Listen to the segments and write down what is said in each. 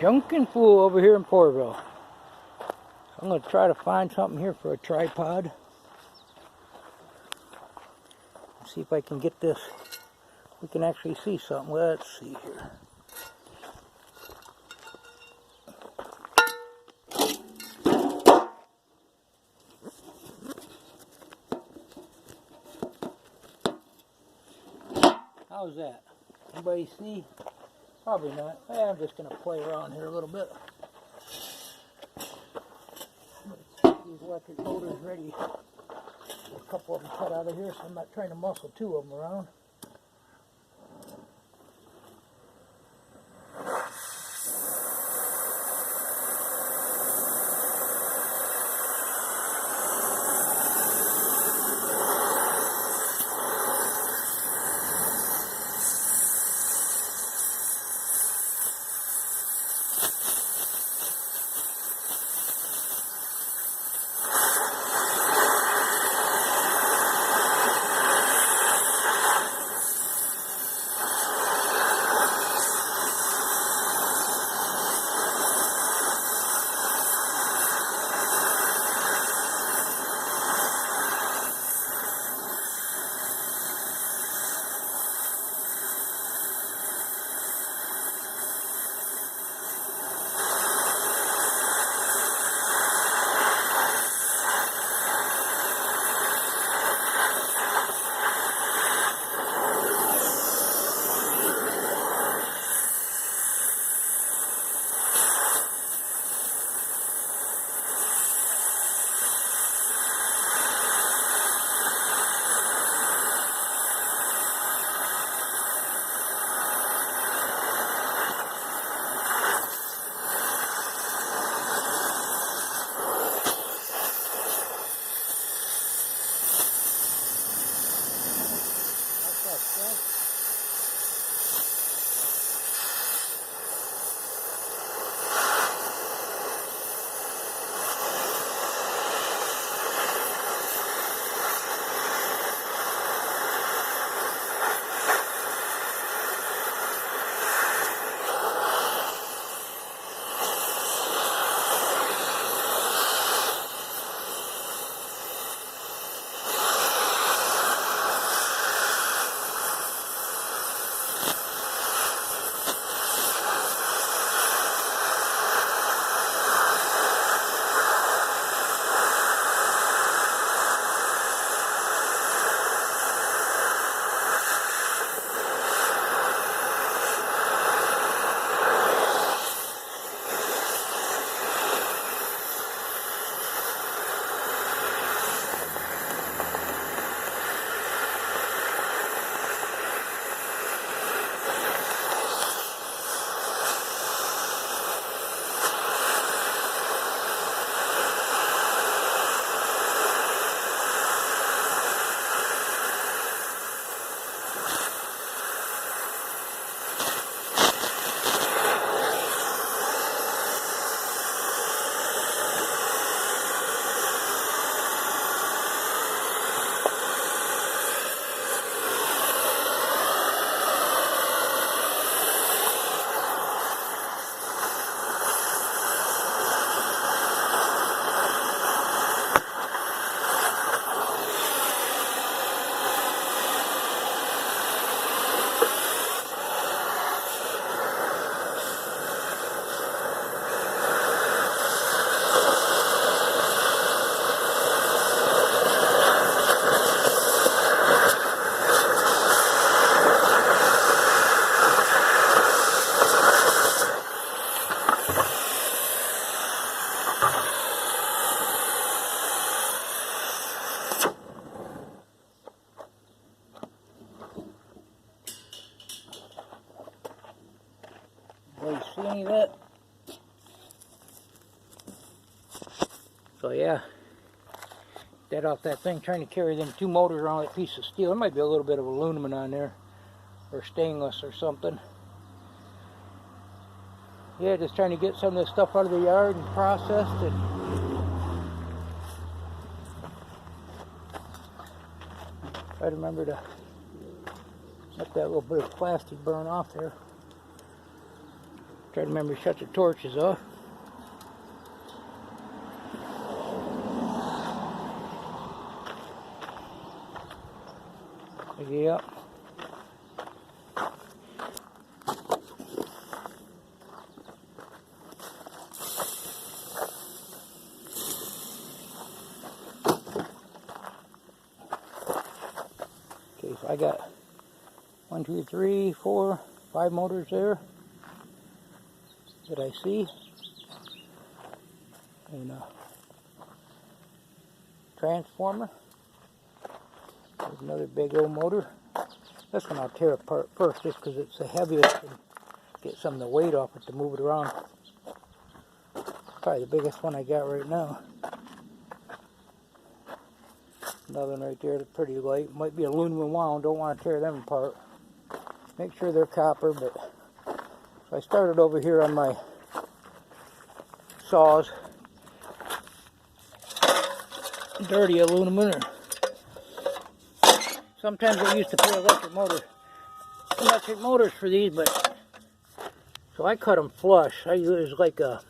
Junkin' Fool over here in Porterville. I'm going to try to find something here for a tripod. See if I can get this. We can actually see something. Let's see here. How's that? Anybody see? Probably not. I'm just going to play around here a little bit. Let's get these electric motors ready. A couple of them cut out of here, so I'm not trying to muscle two of them around. See any of that? So yeah, that off that thing, trying to carry them two motors around that piece of steel. There might be a little bit of aluminum on there, or stainless or something. Yeah, just trying to get some of this stuff out of the yard and processed and try to remember to let that little bit of plastic burn off there. Try to remember to shut the torches off. Yep. Okay, so I got 1, 2, 3, 4, 5 motors there that I see. And a transformer. There's another big old motor. This one I'll tear apart first just because it's the heaviest and get some of the weight off it to move it around. Probably the biggest one I got right now. Another one right there that's pretty light. Might be aluminum wound, don't want to tear them apart. Make sure they're copper, but so I started over here on my saws. Dirty aluminum. Sometimes I used to put electric motors for these, but so I cut them flush. I use like that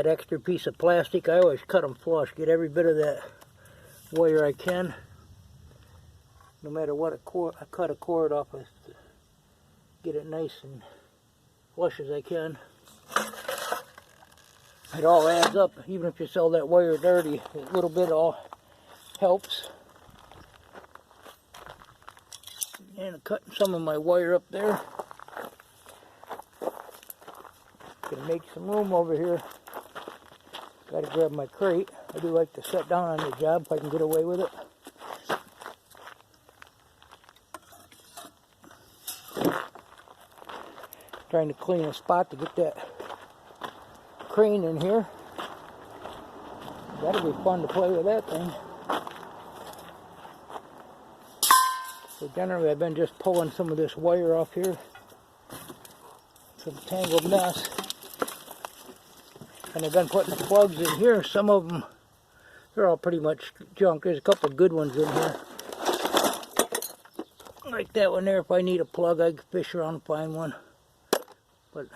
extra piece of plastic. I always cut them flush. Get every bit of that wire I can. No matter what I cut a cord off, I get it nice and flush as I can. It all adds up. Even if you sell that wire dirty, a little bit all helps. And I'm cutting some of my wire up there. Gonna make some room over here. Gotta grab my crate. I do like to sit down on the job if I can get away with it. Trying to clean a spot to get that crane in here. That'll be fun to play with that thing. So generally I've been just pulling some of this wire off here. Some tangled mess. And I've been putting the plugs in here. Some of them, they're all pretty much junk. There's a couple of good ones in here. Like that one there, if I need a plug I can fish around and find one. But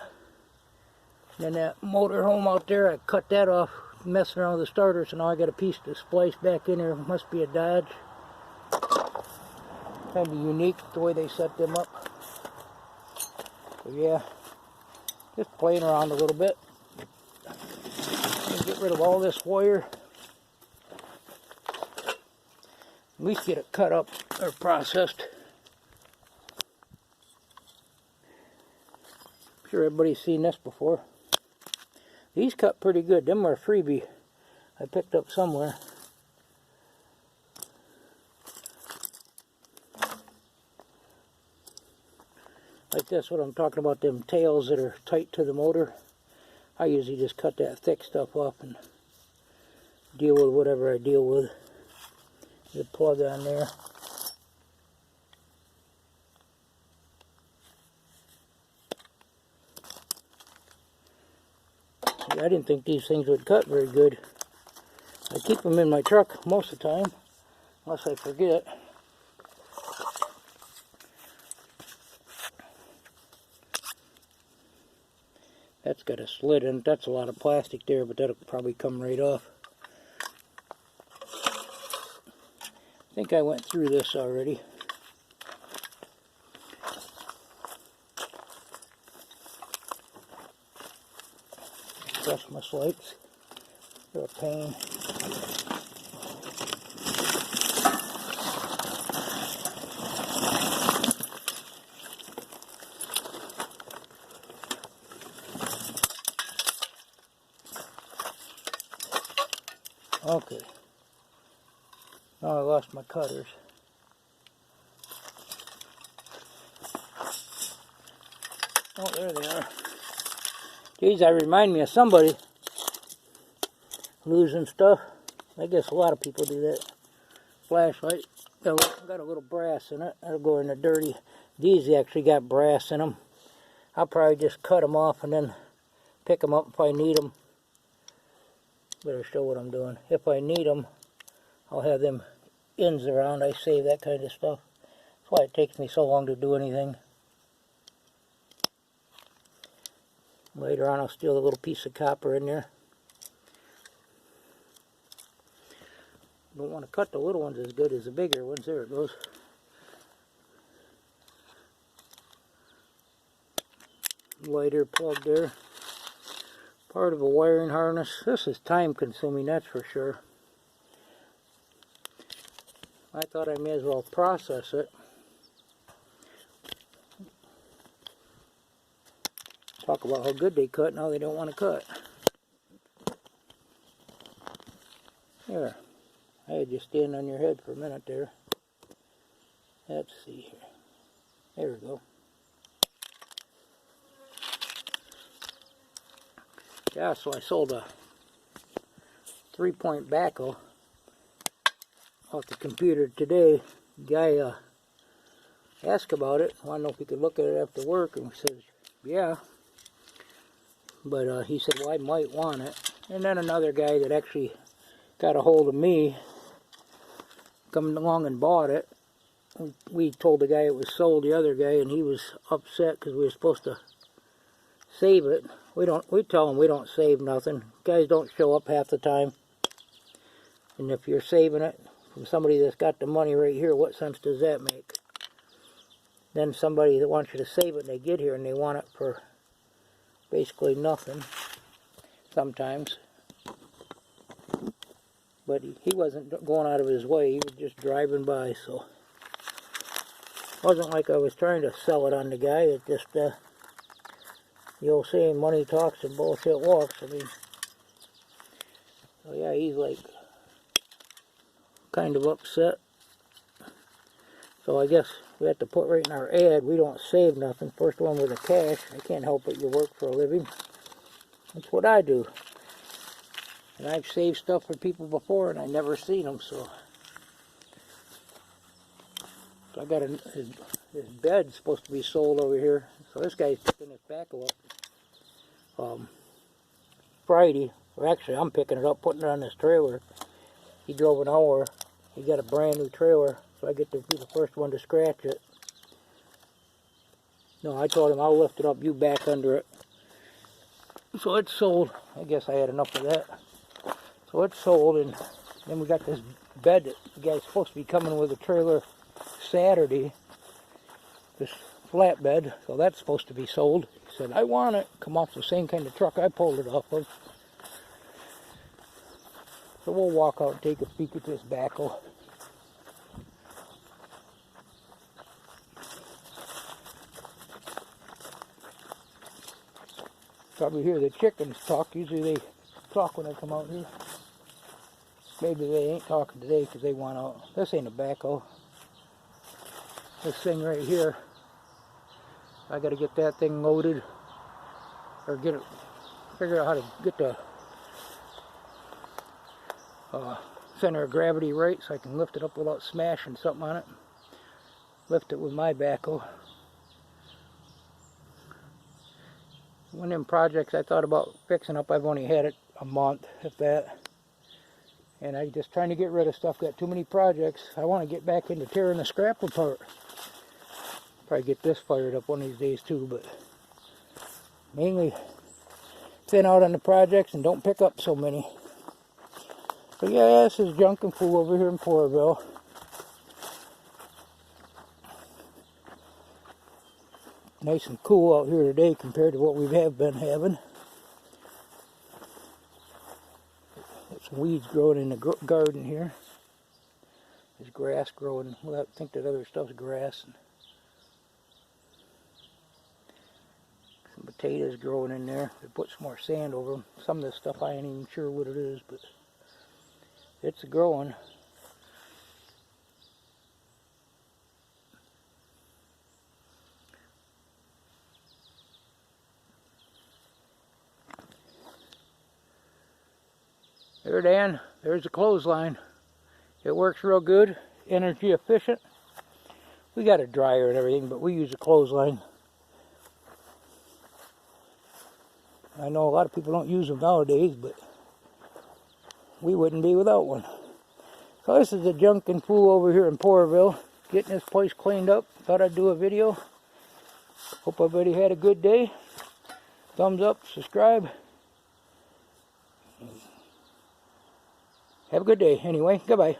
then that motor home out there, I cut that off messing around with the starter, so now I got a piece to splice back in there. It must be a Dodge. Kind of unique the way they set them up. So yeah, just playing around a little bit. Get rid of all this wire. At least get it cut up or processed. I'm sure everybody's seen this before. These cut pretty good. Them are a freebie I picked up somewhere. Like this, what I'm talking about, them tails that are tight to the motor. I usually just cut that thick stuff off and deal with whatever I deal with. The plug on there. I didn't think these things would cut very good. I keep them in my truck most of the time, unless I forget. That's got a slit in it. That's a lot of plastic there, but that'll probably come right off. I think I went through this already. Adjust my slats. They're a pain. Okay. Now I lost my cutters. Oh, there they are. Geez, that remind me of somebody losing stuff. I guess a lot of people do that. Flashlight. Got a little brass in it. That'll go in the dirty. These actually got brass in them. I'll probably just cut them off and then pick them up if I need them. Better show what I'm doing. If I need them, I'll have them ends around. I save that kind of stuff. That's why it takes me so long to do anything. Later on I'll steal a little piece of copper in there. Don't want to cut the little ones as good as the bigger ones. There it goes. Lighter plug there. Part of a wiring harness. This is time consuming, that's for sure. I thought I may as well process it. Talk about how good they cut, now they don't want to cut. There. I had you stand on your head for a minute there. Let's see here. There we go. Yeah, so I sold a 3-point backhoe off the computer today. The guy asked about it. Wanted to know if he could look at it after work, and he says, yeah. But he said, well, I might want it. And then another guy that actually got a hold of me come along and bought it. We told the guy it was sold, the other guy, and he was upset because we were supposed to save it. We tell them we don't save nothing. Guys don't show up half the time. And if you're saving it from somebody that's got the money right here, what sense does that make? Then somebody that wants you to save it and they get here and they want it for basically nothing sometimes. But he wasn't going out of his way, he was just driving by, so it wasn't like I was trying to sell it on the guy. It just the old saying, money talks and bullshit walks. I mean, so yeah, he's like kind of upset. So I guess we have to put right in our ad, we don't save nothing. First one with the cash. I can't help it, you work for a living. That's what I do. And I've saved stuff for people before and I never seen them, so I got his bed's supposed to be sold over here. So this guy's picking his backhoe up Friday. Or actually, I'm picking it up, putting it on this trailer. He drove an hour. He got a brand new trailer, so I get to be the first one to scratch it. No, I told him I'll lift it up, you back under it. So it's sold. I guess I had enough of that. So it's sold, and then we got this bed that the guy's supposed to be coming with a trailer Saturday. This flatbed, so that's supposed to be sold. He said, I want it. Come off the same kind of truck I pulled it off of. So we'll walk out and take a peek at this backhoe. Probably hear the chickens talk. Usually they talk when I come out here. Maybe they ain't talking today because they want out. This ain't a backhoe. This thing right here, I got to get that thing loaded, or get it, figure out how to get the center of gravity right so I can lift it up without smashing something on it. Lift it with my backhoe. One of them projects I thought about fixing up, I've only had it a month, if that. And I'm just trying to get rid of stuff. Got too many projects. I want to get back into tearing the scrap apart. Probably get this fired up one of these days too, but mainly thin out on the projects and don't pick up so many. But yeah, this is junk and fool over here in Porterville. Nice and cool out here today compared to what we have been having. There's some weeds growing in the garden here. There's grass growing. Well, I think that other stuff's grass. And some potatoes growing in there. They put some more sand over them. Some of this stuff I ain't even sure what it is, but it's growing. There, Dan, there's the clothesline. It works real good, energy efficient. We got a dryer and everything, but we use a clothesline. I know a lot of people don't use them nowadays, but we wouldn't be without one. So this is the junk and fool over here in Porterville, getting this place cleaned up. Thought I'd do a video. Hope everybody had a good day. thumbs up, subscribe. Have a good day anyway. Goodbye.